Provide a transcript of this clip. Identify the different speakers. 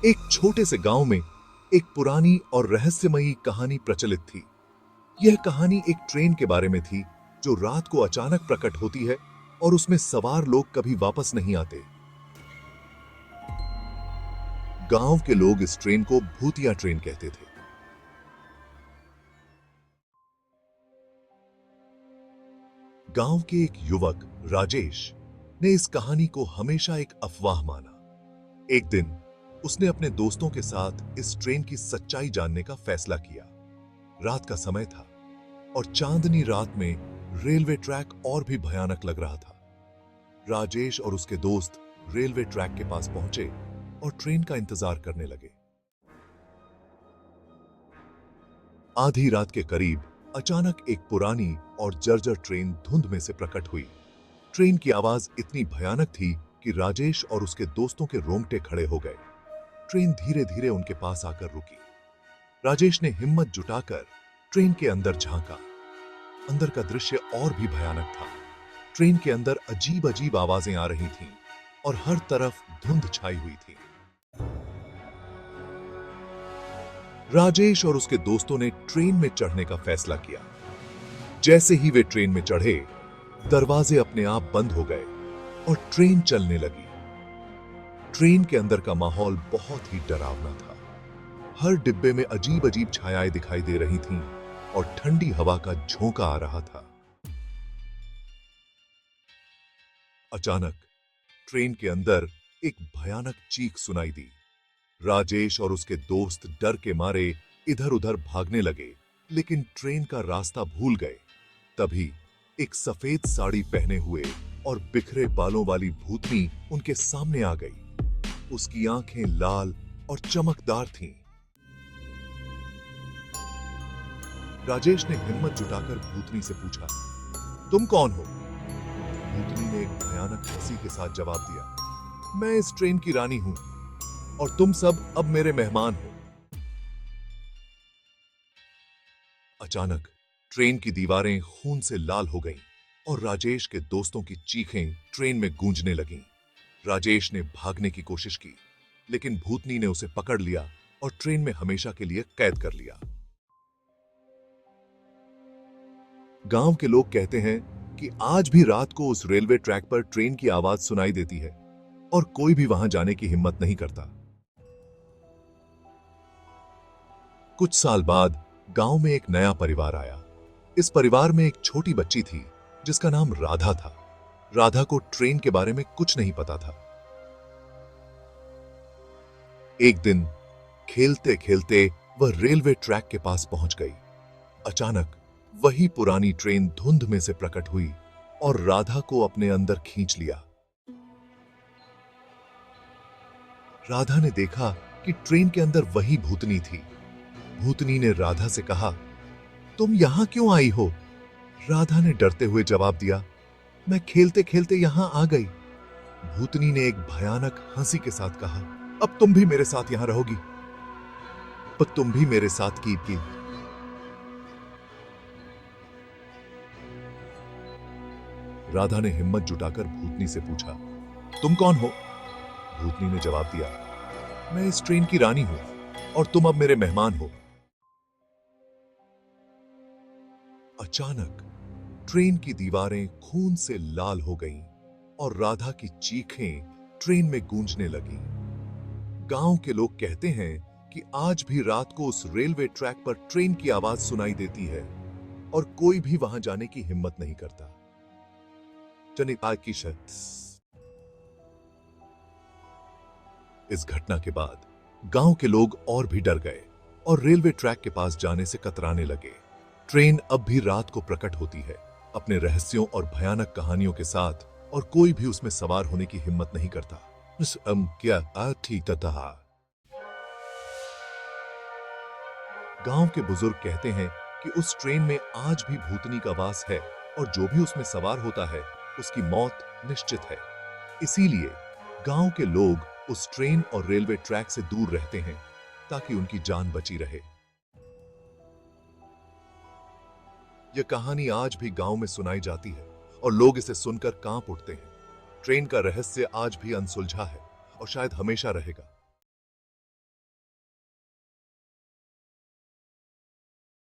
Speaker 1: एक छोटे से गांव में एक पुरानी और रहस्यमयी कहानी प्रचलित थी। यह कहानी एक ट्रेन के बारे में थी जो रात को अचानक प्रकट होती है और उसमें सवार लोग कभी वापस नहीं आते। गांव के लोग इस ट्रेन को भूतिया ट्रेन कहते थे। गांव के एक युवक राजेश ने इस कहानी को हमेशा एक अफवाह माना। एक दिन उसने अपने दोस्तों के साथ इस ट्रेन की सच्चाई जानने का फैसला किया। रात का समय था और चांदनी रात में रेलवे ट्रैक और भी भयानक लग रहा था। राजेश और उसके दोस्त रेलवे ट्रैक के पास पहुंचे और ट्रेन का इंतजार करने लगे। आधी रात के करीब अचानक एक पुरानी और जर्जर ट्रेन धुंध में से प्रकट हुई। ट्रेन की आवाज इतनी भयानक थी कि राजेश और उसके दोस्तों के रोंगटे खड़े हो गए। ट्रेन धीरे धीरे उनके पास आकर रुकी। राजेश ने हिम्मत जुटाकर ट्रेन के अंदर झांका। अंदर का दृश्य और भी भयानक था। ट्रेन के अंदर अजीब अजीब आवाजें आ रही थीं और हर तरफ धुंध छाई हुई थी। राजेश और उसके दोस्तों ने ट्रेन में चढ़ने का फैसला किया। जैसे ही वे ट्रेन में चढ़े, दरवाजे अपने आप बंद हो गए और ट्रेन चलने लगी। ट्रेन के अंदर का माहौल बहुत ही डरावना था। हर डिब्बे में अजीब अजीब छायाएं दिखाई दे रही थीं और ठंडी हवा का झोंका आ रहा था। अचानक ट्रेन के अंदर एक भयानक चीख सुनाई दी। राजेश और उसके दोस्त डर के मारे इधर-उधर भागने लगे, लेकिन ट्रेन का रास्ता भूल गए। तभी एक सफेद साड़ी पहने हुए और बिखरे बालों वाली भूतनी उनके सामने आ गई। उसकी आंखें लाल और चमकदार थीं। राजेश ने हिम्मत जुटाकर भूतनी से पूछा, तुम कौन हो? भूतनी ने एक भयानक हंसी के साथ जवाब दिया, मैं इस ट्रेन की रानी हूं और तुम सब अब मेरे मेहमान हो। अचानक ट्रेन की दीवारें खून से लाल हो गईं और राजेश के दोस्तों की चीखें ट्रेन में गूंजने लगीं। राजेश ने भागने की कोशिश की, लेकिन भूतनी ने उसे पकड़ लिया और ट्रेन में हमेशा के लिए कैद कर लिया। गांव के लोग कहते हैं कि आज भी रात को उस रेलवे ट्रैक पर ट्रेन की आवाज सुनाई देती है और कोई भी वहां जाने की हिम्मत नहीं करता। कुछ साल बाद गांव में एक नया परिवार आया। इस परिवार में एक छोटी बच्ची थी जिसका नाम राधा था। राधा को ट्रेन के बारे में कुछ नहीं पता था। एक दिन खेलते खेलते वह रेलवे ट्रैक के पास पहुंच गई। अचानक वही पुरानी ट्रेन धुंध में से प्रकट हुई और राधा को अपने अंदर खींच लिया। राधा ने देखा कि ट्रेन के अंदर वही भूतनी थी। भूतनी ने राधा से कहा, तुम यहां क्यों आई हो? राधा ने डरते हुए जवाब दिया, मैं खेलते खेलते यहां आ गई। भूतनी ने एक भयानक हंसी के साथ कहा, अब तुम भी मेरे साथ यहां रहोगी, पर तुम भी मेरे साथ की। राधा ने हिम्मत जुटाकर भूतनी से पूछा, तुम कौन हो? भूतनी ने जवाब दिया, मैं इस ट्रेन की रानी हूं और तुम अब मेरे मेहमान हो। अचानक ट्रेन की दीवारें खून से लाल हो गईं और राधा की चीखें ट्रेन में गूंजने लगीं। गांव के लोग कहते हैं कि आज भी रात को उस रेलवे ट्रैक पर ट्रेन की आवाज सुनाई देती है और कोई भी वहां जाने की हिम्मत नहीं करता। इस घटना के बाद गांव के लोग और भी डर गए और रेलवे ट्रैक के पास जाने से कतराने लगे। ट्रेन अब भी रात को प्रकट होती है, अपने रहस्यों और भयानक कहानियों के साथ, और कोई भी उसमें सवार होने की हिम्मत नहीं करता। गांव के बुजुर्ग कहते हैं कि उस ट्रेन में आज भी भूतनी का वास है और जो भी उसमें सवार होता है उसकी मौत निश्चित है। इसीलिए गांव के लोग उस ट्रेन और रेलवे ट्रैक से दूर रहते हैं ताकि उनकी जान बची रहे। यह कहानी आज भी गांव में सुनाई जाती है और लोग इसे सुनकर कांप उठते हैं। ट्रेन का रहस्य आज भी अनसुलझा है और शायद हमेशा रहेगा।